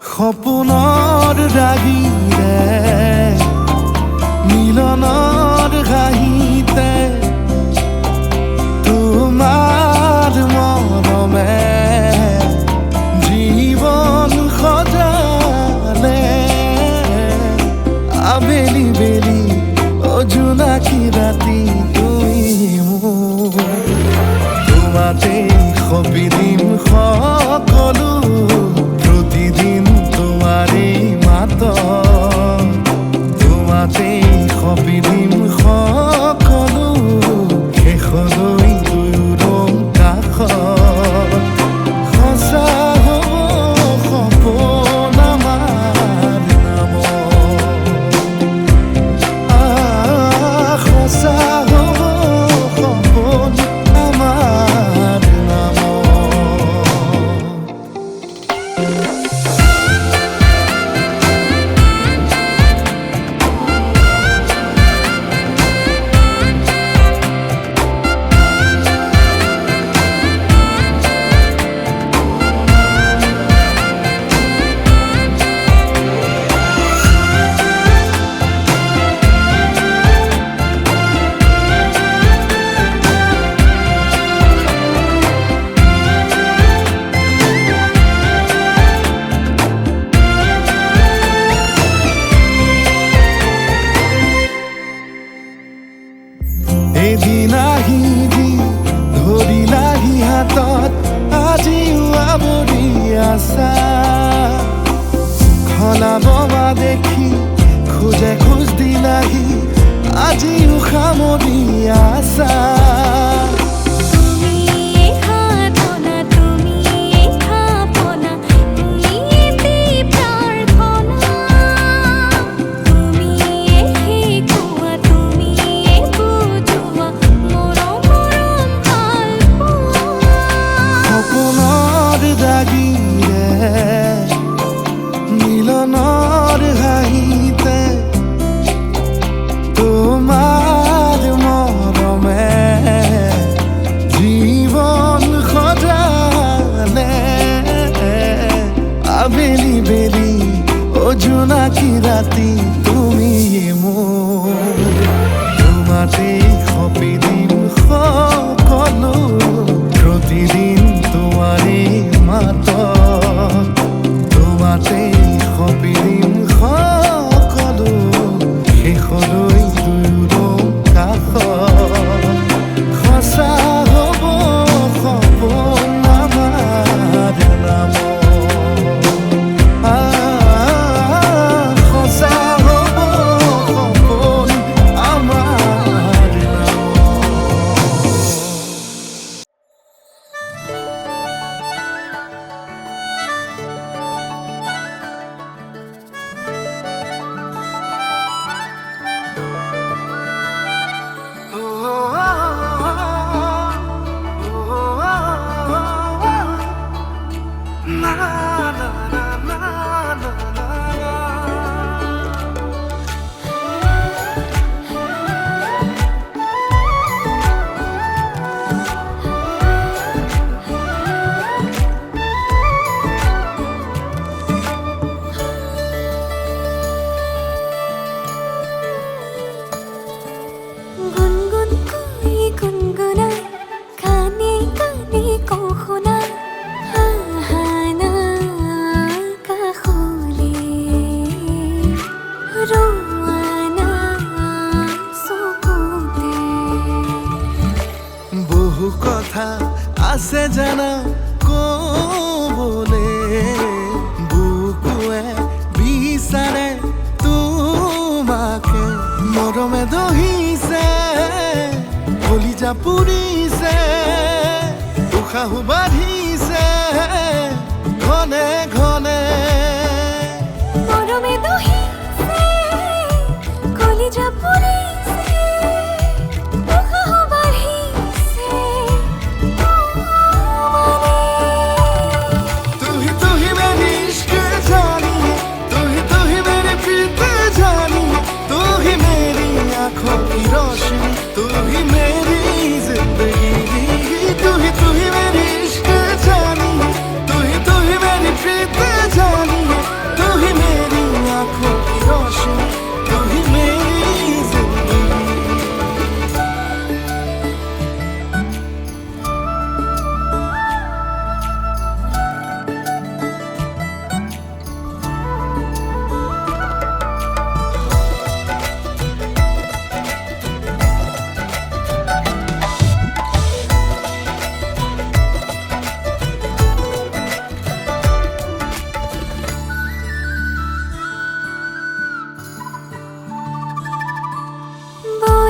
সপোনৰ ৰাগিৰে মিলনৰ ঘাঁহিতে তোমাৰ মৰমে জীৱন সজালে আবেলি বেলি ৰাতি তুমি মোৰ তোমাতে সপিদিম সকলো প্ৰতিদিন তোমাৰেই মাত তোমাতে সপিদিম সকলো শেষলৈ দুয়োৰ কাষত সঁচা হ'ব সপোন আমাৰ নামত সঁচা হ'ব সপোন আমাৰ নামত এদিন আহিবি ধৰিলাহি হাতত আজিও আৱৰি আছা খলাববা দেখি খোজে খোজ দিলাহি আজিও সামৰি আছা মিলনৰ হাঁহিতে তোমাৰ মৰমে জীৱন সজালে আবেলি বেলি জোনাকী ৰাতি তুমি মোৰ তোমাতে সপিদিম সকলো প্ৰতিদিন তোমাৰেই মাত তোমাতে সপিদিম সকলো শেষলৈ দুয়োৰ কাষত সঁচা হ'ব সপোন আমাৰ নামত সঁচা হ'ব সপোন আমাৰ বহু কথা আছে জানা ক'বলে বুকুৱে বিচাৰে তোমাকে মৰমে দহিছে কলিজা পুৰিছে উশাহো বাঢ়িছে ঘনে ঘনে মৰমে দহিছে কলিজা পুৰিছে উশাহো বাঢ়িছে तू ही मेरी इश्क जानी तू ही मेरी प्रीत जानी तू ही मेरी आँखों की रोशनी तू ही मेरी जिंदगी तू ही मेरी इश्क जानी तू ही मेरी प्रीत जानी तू ही मेरी आँखों की रोशनी तू ही मेरी जिंदगी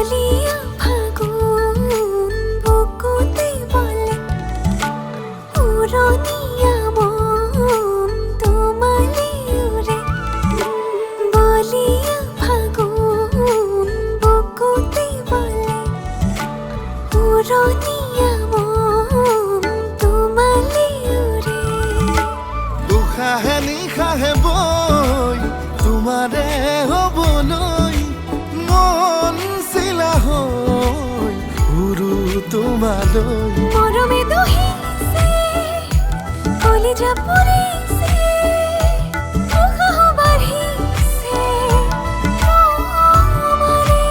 বলিয়া ফাগুন বুকুতে বলে উড়নিয়া মন তোমালে উড়ে বলিয়া ফাগুন বুকুতে বলে উড়নিয়া মন তোমালে উড়ে উশাহে নিশাহে বৈ তোমাৰে হ'বলৈ মন চিলা হৈ উৰু তোমালৈ মৰমে দহিছে কলিজা পুৰিছে উশাহ বাঢ়িছে তোমাৰে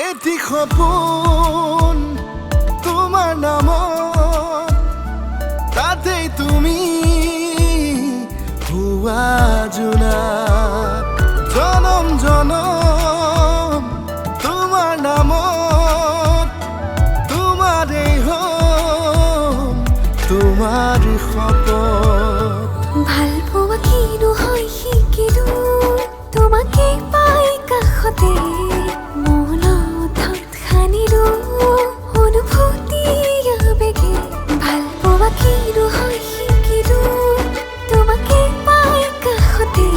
এটি সপোন তোমাৰ নামত তাতেই তুমি হোৱা জোনাক জনম জনম তোমাৰ নামত তোমাৰেই হ'ম তোমাৰ শপত ভাল পোৱা কিনো হয় শিকিলো তোমাকে পাই কাষতে মনত সানিলো অনুভূতি আবেগে ভাল পোৱা কিনো হয় শিকিলো তোমাকে পাই কাষতে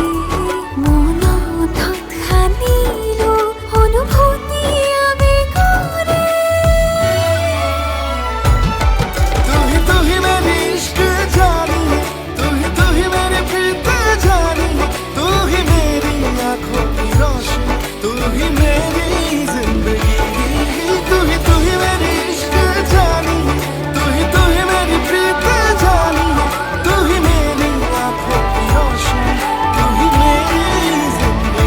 মনত সানিলো অনুভূতি আবেগৰে तू ही मेरी इश्क जानी तू ही मेरी प्रीत जानी तू ही मेरी आंखों की रोशनी तू ही मेरी जिंदगी तू ही मेरी इश्क जानी तू ही मेरी प्रीत जानी तू ही मेरी आंखों की रोशनी तू ही मेरी जिंदगी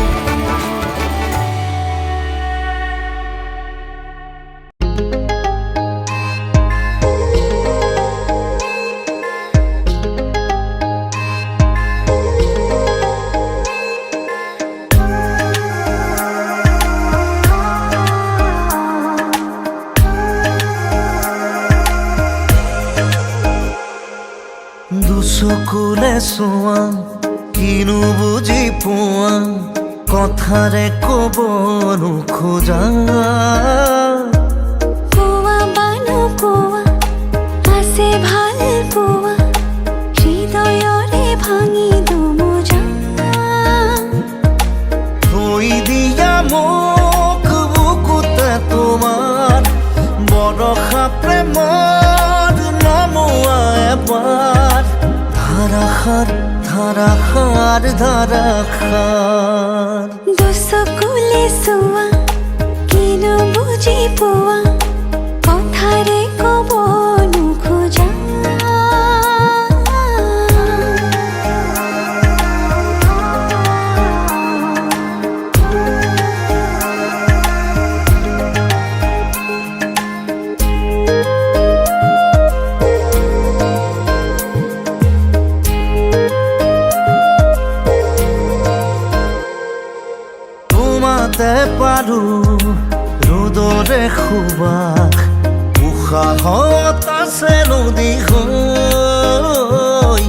দুচকুলে চোৱা কিনো বুজি পোৱা কথাৰে ক'ব নোখোজা কোৱা বানো কোৱা আছে ভাল পোৱা হৃদয়ৰে ভাঙি দুমোজা থৈ দিয়া মোক বুকুতে তোমাৰ বৰষা প্ৰেমৰ নমোৱা এবাৰ ধাৰাসাৰ ধাৰাসাৰ ধাৰাসাৰ দুচকুলে চোৱা কিনো বুজি পোৱা কথাৰে ক'ব নোখোজা তোমাতে পাৰো ৰ'দৰে সুবাস উশাহত আছে নদী হৈ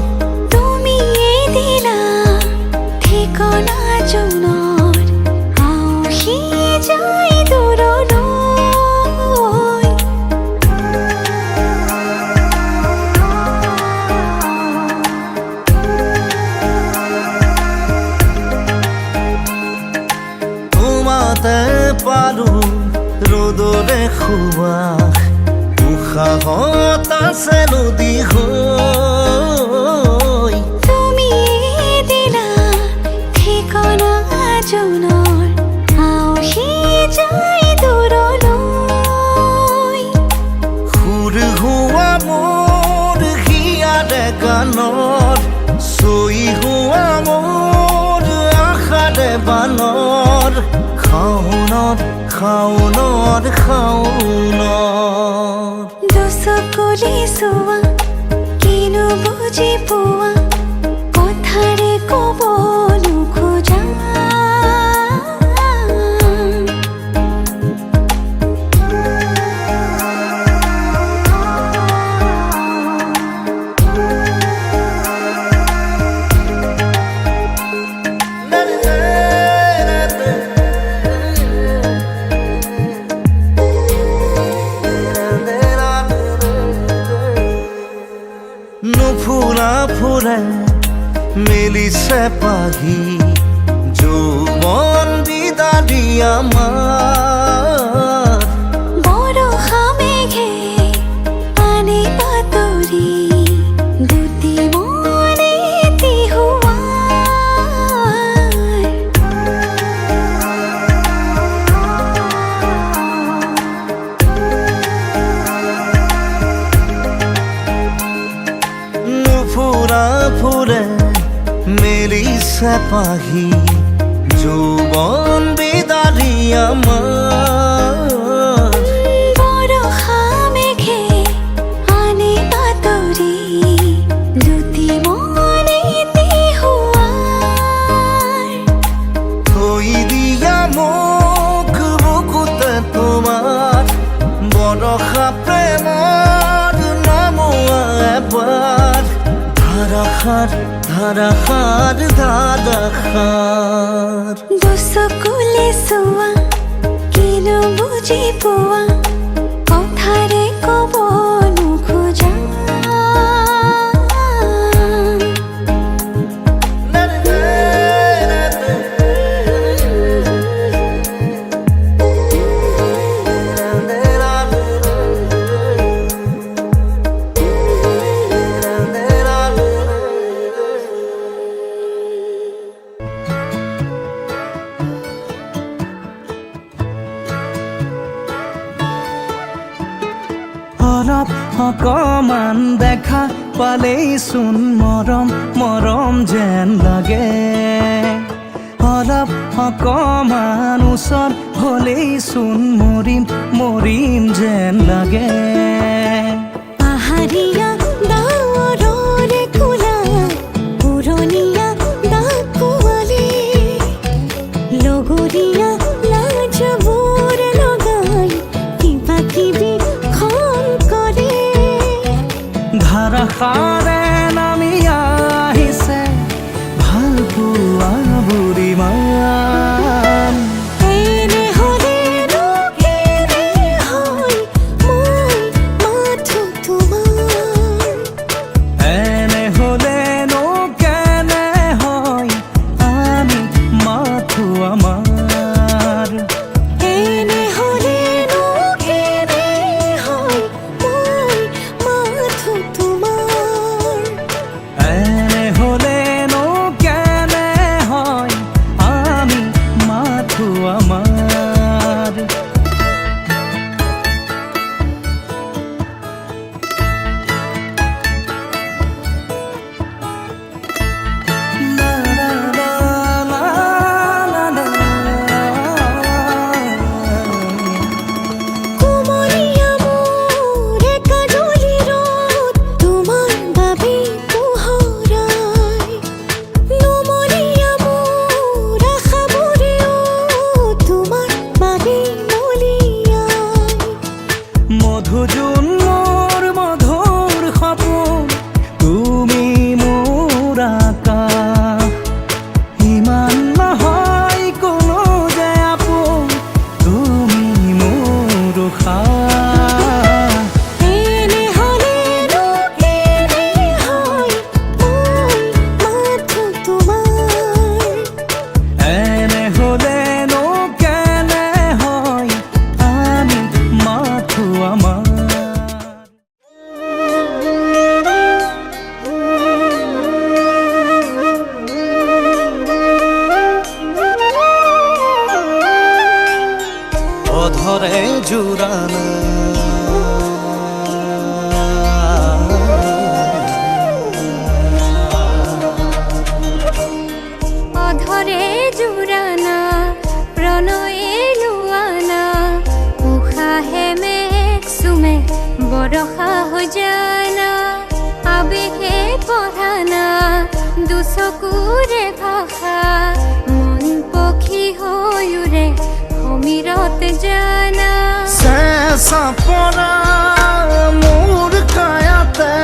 তুমিয়ে দিলা ঠিকনা জোনৰ আউসি যায় দূৰলৈ তোমাতে পাৰো ৰ'দৰে সুবাস উশাহত আছে নদী হৈ তুমিয়ে দিলা ঠিকনা জোনৰ আউসি যায় দূৰলৈ সুৰ হোৱা মোৰ হিয়াৰে গানত চৈ হোৱা মোৰ আশাৰে বানৰ খাওনত শাওনৰ দুচকুলি চোৱা কিনো বুজি পোৱা কথাৰে ক'ব নোখোজা নুফুৰা ফুৰে মেলিছে পাহি যৌৱন বিদাৰি আমাৰ বৰষা মেঘে পানী পাতৰি দুটি মনে নুফুৰা ফুৰে মেলিছে পাহি যৌৱন বিদাৰি আমাৰ বৰষা মেঘে পানী পাতৰি দুটি মনে থৈ দিয়া মোক বুকুতে তোমাৰ বৰষা প্ৰেমৰ নামোৱা এবাৰ ধাৰাসাৰ ধাৰাসাৰ ধাৰাসাৰ দুচকুলি চোৱা কিনো বুজি পোৱা কথাৰে ক'ব নোখোজা অলপ অকমান দেখা পালেই চোন মৰম মৰম যেন লাগে অলপ অকমান ওচৰ হ'লেই চোন মৰিম মৰিম যেন লাগে পাহাৰীয়া ডাৱৰৰে কোলা পুৰণীয়া ডাকুৱালী লগৰীয়া লাজবোৰ লগাই কিবা কিবি খন কৰে ধাৰাসাৰে নামি আহিছে ভাল পোৱা বুঢ়ীমান এনে হ'লেনো কেনে হয় মই মাথো তোমাৰ এনে হ'লেনো কেনে হয় আমি মাথো আমাৰ এনে হ'লেনো কেনে হয় মই মাথো তোমাৰ এনে হ'লেনো কেনে হয় আমি মাথো আমাৰ La la la la la la. কুমলীয়া মোৰ কাজলি ৰদ তোমাৰ বাবে পোহৰাই নুমলীয়া মোৰ আশাবোৰেও তোমাৰ বাবে মলিয়াই মধুজোন মোৰ মধুৰ সপোন তুমি মোৰ আকাশ ইমান নহয় কোনো যে আপোন তুমি মোৰ উশাহ এনে হ'লেনো কেনে হয় মই মাথো তোমাৰ এনে হ'লেনো কেনে হয় আমি মাথো আমাৰ অধৰে জোৰানা অধৰে জোৰানা প্ৰণয়ে লোৱানা বৰষা হৈ জানা আবেগে পঢ়ানা দুচকুৰে ভাষা মন পক্ষী হৈ উৰে সমীৰত জানা চেঁচা পৰা মোৰ কায়াতে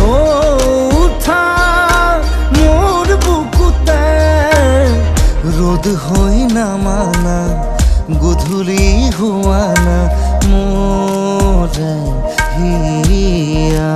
উঠা মোৰ বুকুতে ৰ'দ হৈ নামানা গধূলি হোৱানা মোৰে হিয়া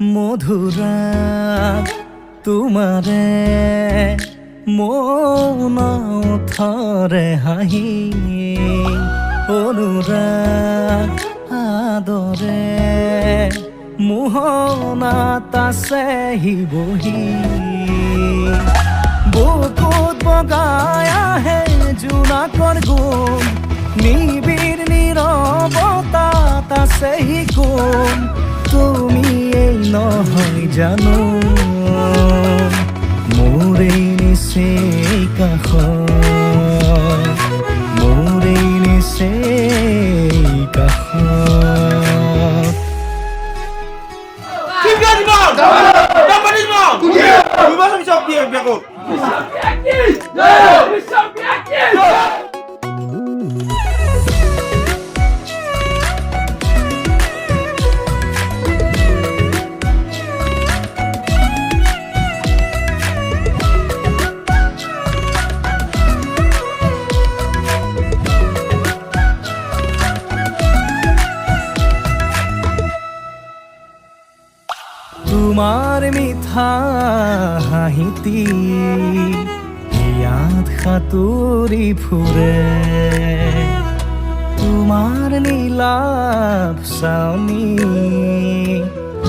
মধুৰাগ তোমাৰে মন থৰে হাহি অনুৰাগ আদৰে মোহনাত আছে বহি বুকুত বগাই আহে জোনাকৰ গুণ নিবিড় নীৰৱতাত আছে গুণ তুমি এই নহয় জানো মোৰ এই নিচেই কাষত মোৰ এই নিচেই কাষত দুইবাৰ আমি সব দিয়ে বেকৰ তোমাৰ মিঠা হাঁহিতি ইয়াত সাঁতুৰি ফুৰে তোমাৰ নীলাভ চাউনি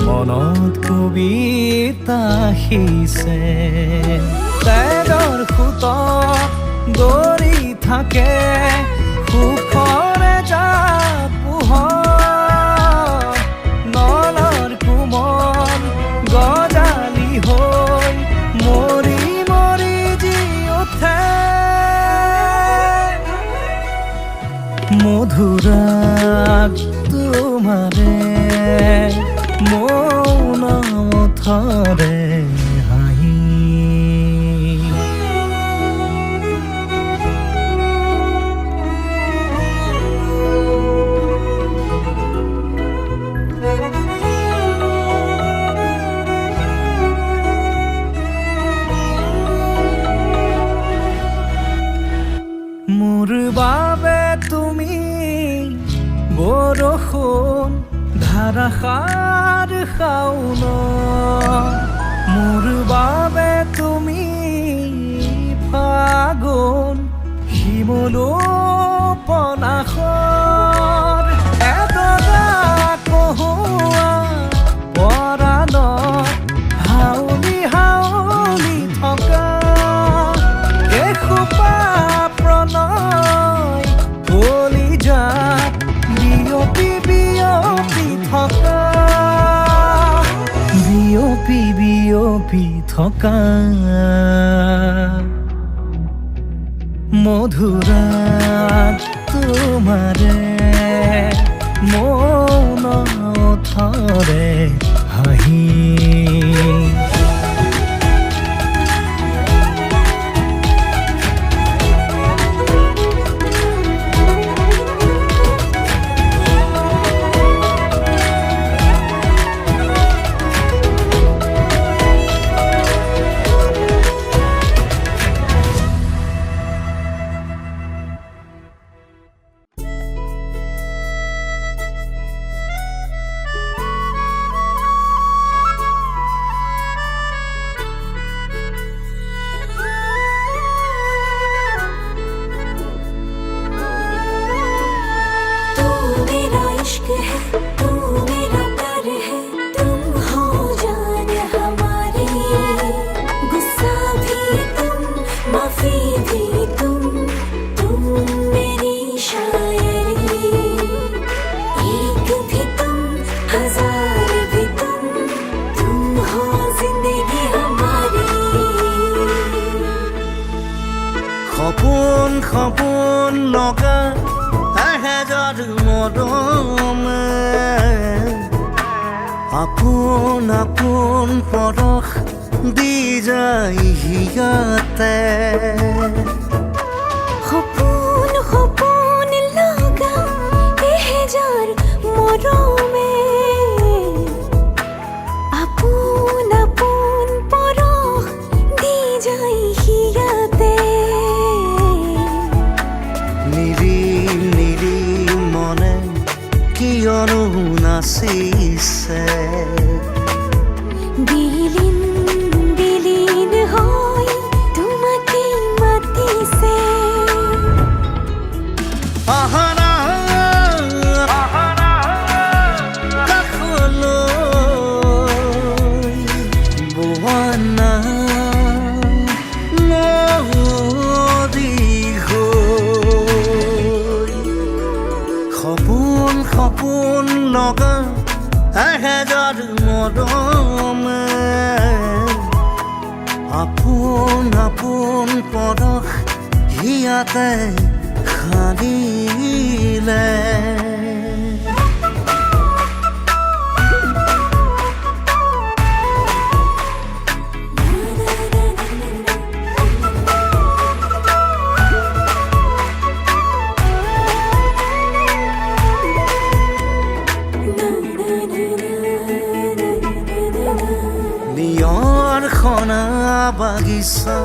মনত কবিতা সিঁচে তেজৰ সুত দৌৰি থাকে সুখৰে জাপ পোহৰ নলৰ কোমল গজালি হৈ মৰি মৰি জি উঠে মধুৰাগ তোমাৰে মৌন ওঠৰে হাঁহি মোৰ বাবে তুমি বৰষুণ ধাৰাসাৰ শাওন মোৰ বাবে তুমি ফাগুন শিমলু পলাশৰ এডৰা কহুৱা পৰাণত হাউলি হাউলি থকা এসোপা প্ৰণয় কলিজাত বিয়পি বিয়পি থকা বিয়পি বিয়পি থকা মধুৰাগ তোমাৰে মৌন ওঠৰে হাঁহি সপোন সপোন লগা এহেজাৰ মৰমে আপোন আপোন পৰশ দি যায় হিয়াতে সপোন সপোন লগা এহেজাৰ মৰমে আপোন আপোন পৰশ দি যায় হিয়াতে নিৰিম নিৰিম মনে কিয়নো নাচিছে বিলীন বিলীন হৈ তোমাকে মাতিছে আহানা কাষলৈ বোৱানা নদী হৈ সপোন সপোন লগা এহেজাৰ মৰমে আপোন আপোন পৰশ হিয়াতে সানিলে না নিয়ৰ খনা বাগিচা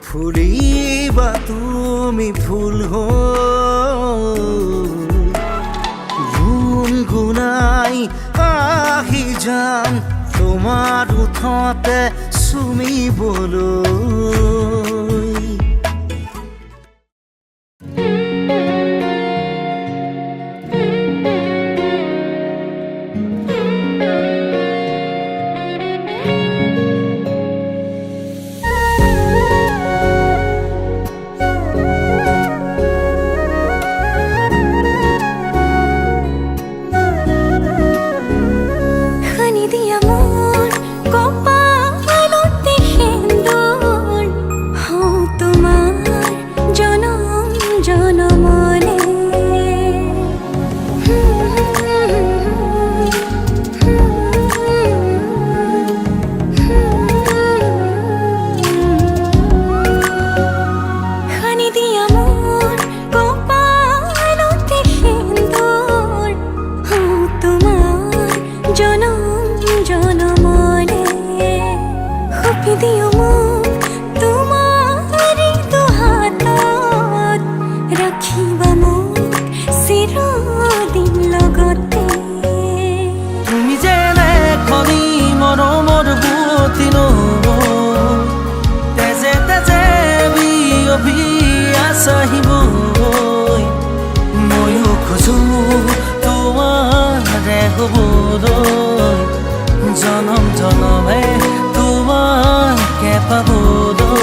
ফুলিবা তুমি ফুল গুণগুণাই আহি যাম তোমাৰ ওঠতে চুমিবলৈ ময়ো খোজো তোমাৰে হ'বলৈ জনম জনমে তোমাকে পাবলৈ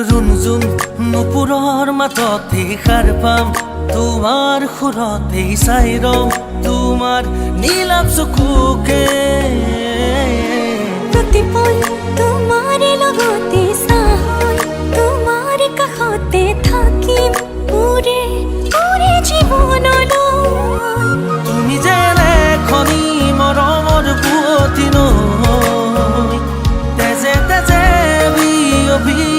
ৰুণজুণ নুপুৰৰ মাততে সাৰ পাম তোমাৰ সুৰতে চাই ৰম তোমাৰ নীলাভ চকুকে প্ৰতিপল তোমাৰে লগতে চাই তোমাৰ কাষতে থাকিম পুৰে পুৰে জীৱনলৈ তুমি যেনে খনি মৰমৰ পুৱতি নৈ তেজে তেজে বিয়পি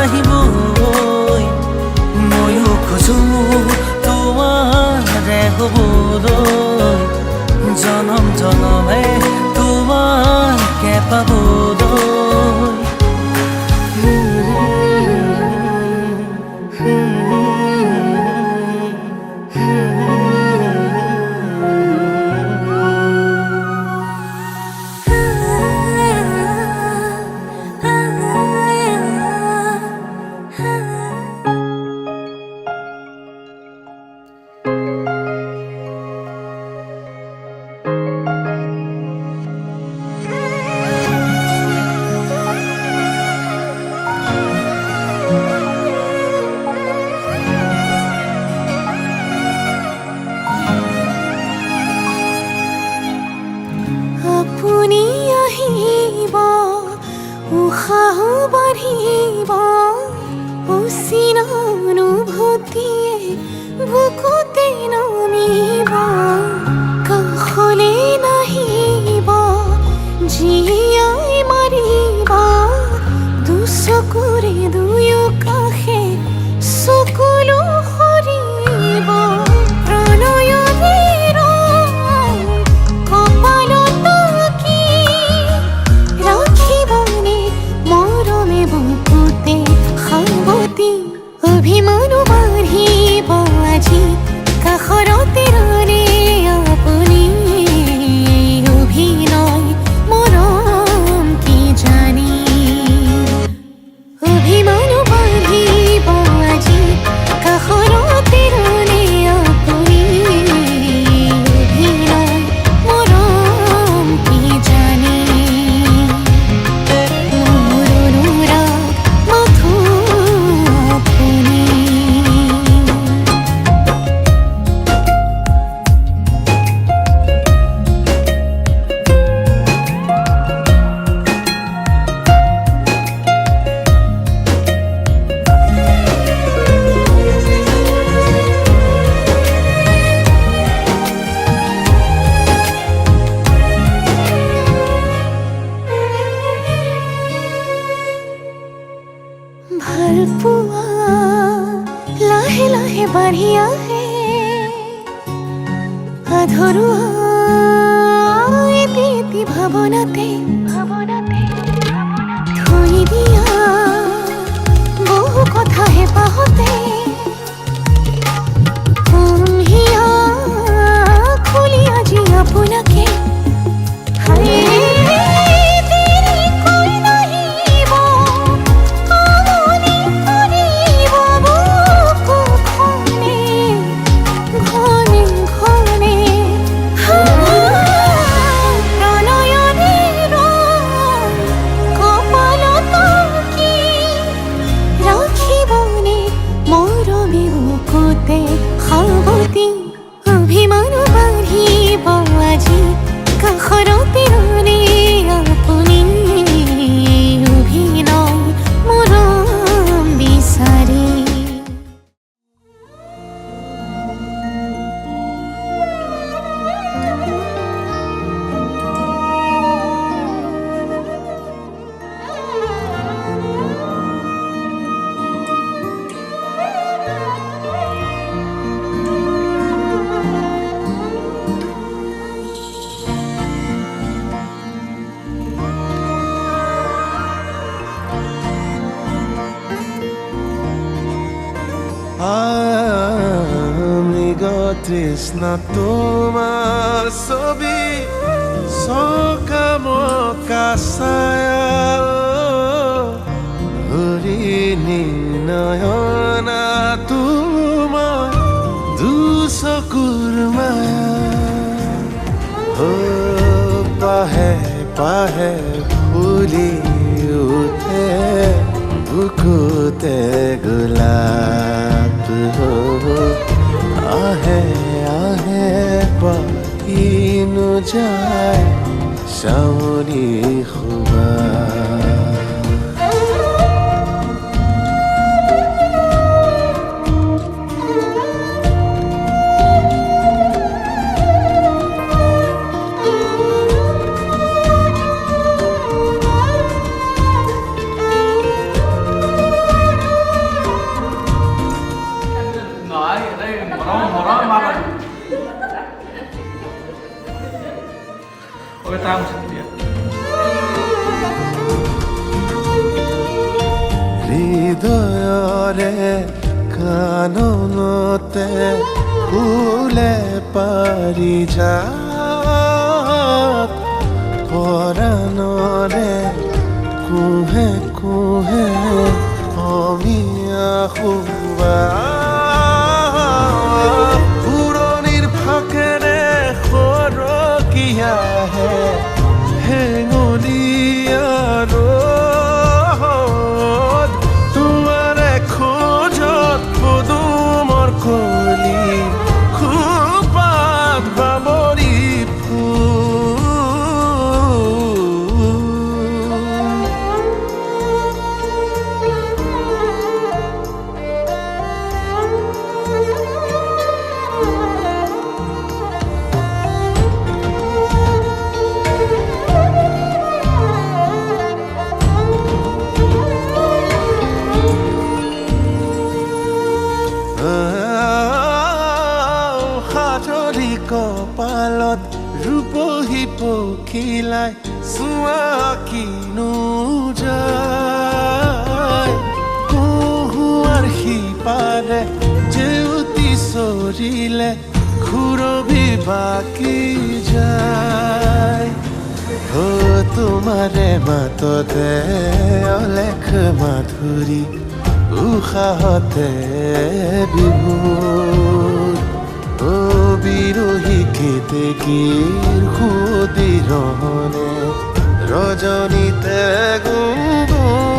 আহিবই ময়ো খোজো তোমাৰে হ'বলৈ জনম জনমে তোমাকে পাবলৈ আপুনি আহিব উশাহ বাঢ়িব অচিন অনুভূতিয়ে বুকুতে নামিব কাষলে নাহিব জীয়াই মাৰিব দুচকুৰে দুয়ো কাষে চকুলো সৰিব অভিমানো বাঢ়িব আজি কাষৰতে ৰলে আপুনি অভিনয় মৰম কি জানি অভিমানো বাঢ়িব আজি কাষৰতে ৰলে আপুনি অভিনয় মৰম কি জানি মোৰ অনুৰাগ মধুৰ ভাল পোৱা লাহে লাহে বাঢ়ি আহে আধৰুৱা এটি এটি ভাৱনাতে থৈ দিয়া বহু কথা হেঁপাহতে হিয়া খুলি আজি আপোনাকে অভিমান বাঢ়িব আজি কাষৰতে ৰ'লে আপুনি অভিনয় মৰম বিচাৰি তৃষ্ণা তোমাৰ ছবি চকামকা ছায়া হৰিণী নয়না তোমাৰ দুচকুৰ মায়া পাহে পাহে ফুলি উঠে বুকুতে গোলাপ আহে আহে পাইনো যায় সামৰি খুবা হৃদয়ৰে কাননতে ফুলে পাৰি যাত পৰাণৰে কুহে কুহে অমিয়া খুবা পুৰণিৰ ফাকেৰে সৰকিয়াহে হেঙুলীয়া ৰ'দ তোমাৰে খোজত পদুমৰ কলি খোপাত বাবৰি ফুল কপালত ৰূপহী পখিলাই চোৱা কিনো যায় কহুৱাৰ সিপাৰে জেউতি চৰিলে খুৰবি বাকি যায় তোমাৰে মাততে অলেখ মাধুৰী উশাহতে বিভোৰ বিৰোহী খেতে গিৰ খুদিৰনে ৰজনীতে গুনগুন